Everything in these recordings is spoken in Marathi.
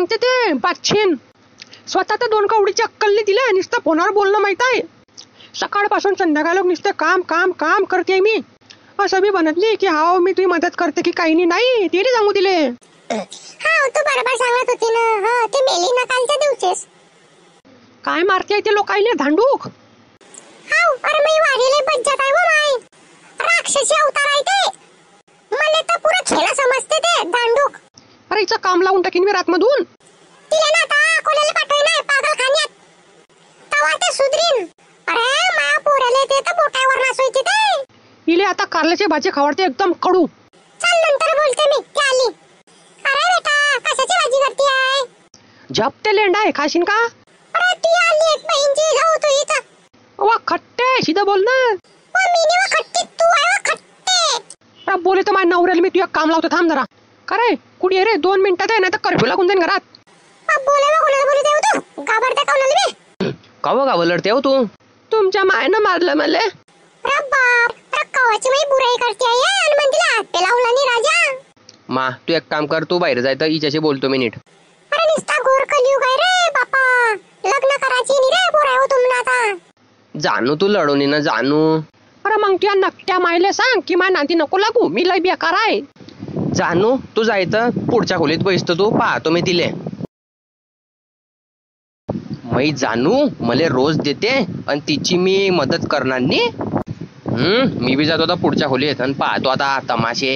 सांगते ते बादशीन. स्वतः तर 2 कवडीची अक्कल नाही दिल्या, नुसतं फोनवर बोलणं माहित आहे. सकाळपासून संध्याकाळ नुसतं काम काम काम करते मी. असं बी बनत नाही की हाव मी तुझी मदत करते की काही नाही, ते सांगू दिले. हा तू बरोबर सांगत होती ना. हा ते मेली ना कालच्या दिवशीच. काय मारते ते लोकायले धांडूक. हाव अरे मी वाढीले बज्जत आहे हो माय. राक्षसी अवतार आहे ते. मला तर पुरा खेळ समजते ते धांडूक. अरे हिचं काम लावून टाकीन मी रातमधून. तिला ना आता कोणाला पाठवय नाही पागलखान्यात. तवा ते सुधरीन. अरे माया पोराले ते तर बोटावर नासवायची ते. इले आता कारल्याची भाजी खावडते एकदम कडू. चल नंतर बोलते मी. ती आली. अरे बेटा कशाची भाजी करती आहे? झपते लेंडा आहे, खाशीन का? अरे ती आली एक बहीणची जाऊ तू इथं. वा खट्टे सीधा बोल ना. मी वा खट्टी तू आहे वा खट्टे. अरे बोले तर माझ्या नवऱ्याला मी तुझ्या काम लावतो, थांब जरा. का रे कुठे आहे रे? 2 मिनिटात आहे, नाही तर कर्फ्यू लागून जाईन घरात. बोले वा कोणाला बोलू देऊ तू? घाबरते कोणाला मी? काव गाव लढते हो तू? तुमच्या मायनं मारलं मला. अरे बाप अरे कवाची मी बुराई करते आहे आणि मग तिला हात पे लावला नाही राजा. मा तू एक काम कर, तू बाहेर जाय तर हिच्याशी बोलतो मी नीट. अरे निस्ता घोर कलियुग आहे रे बापा. लग्न करायची नाही रे पोरा हो तुम्हाला आता. जानू तू लढवणी ना जानू. अरे मग तुझ्या नकट्या मायले सांग की माझ्या नाती नको लागू, मी लय बेकार आहे. जानू तू जायचं पुढच्या खोलीत बसतो, तू पाहतो मी तिले. मी जानू मले रोज देते आणि तिची मी मदत करणार नी. मी बी जातो आता पुढच्या खोलीत आणि पाहतो आता तमाशे.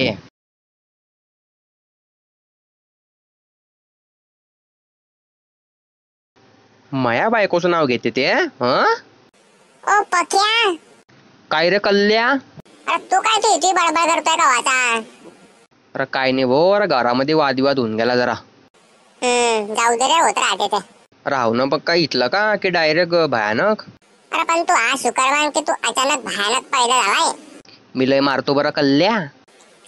माया बायकोचं नाव घेते ते. ओ पक्या. काय रे कल्ल्या? अरे तू काय तू इथे बडबड करतोय कवाचा? अरे काय नाही भाऊ, अरे घरामध्ये वादविवाद होऊन गेला जरा. जाऊ दे रे होत राहते ते. राहू ना बघ काय इथलं का की डायरेक्ट भयानक. अरे पण तू आज शुक्रवार की तू अचानक भयानक पैदा झालाय. मी लय मारतो बरं कल्ल्या.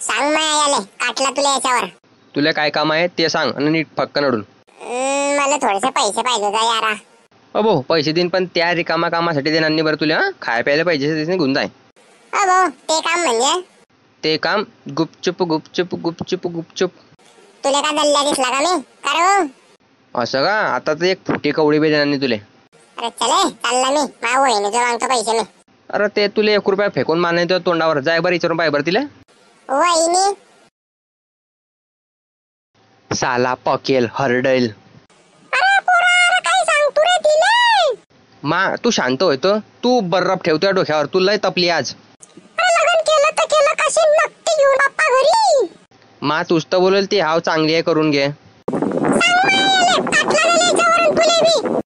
सांग ना याले काटला तुला याच्यावर. तुला काय काम आहे ते सांग आणि नीट फक्क नडून. मला थोडेसे पैसे पाहिजे होते यारा. अबो पैसे देईन पण त्या रिकामा कामासाठी देणार नाही बरं तुला. खाय प्यायला पाहिजे घेऊन जाय. अबो ते काम म्हणजे? ते काम गुपचुप गुपचुप गुपचुप गुपचुप. तुला का दल्ल्या दिसला का मी? करो असं का? आता तर एक फुटी कवडी बी देणार नाही तुले. अरे चले चालला मी. मा वहिनीचे मागतो पैसे मी. अरे ते तुले 1 रुपया फेकून मारणार तोंडावर. जाय बरं विचारून पाय बरं तिला. वहिनी साला पकेल हरडेल. अरे पोरा काय सांगतो रे तिले? मा तू शांत होतो. तू बर्रफ ठेवतोय डोक्यावर. तू लय तपली आज. अरे लग्न केलं तर केलं कशी नक्की घेऊन बाप्पा घरी. मा तूच तर बोलेल ती हाव चांगली आहे करून घे. सांग ना याले काटला ना याच्यावरून तुले बी.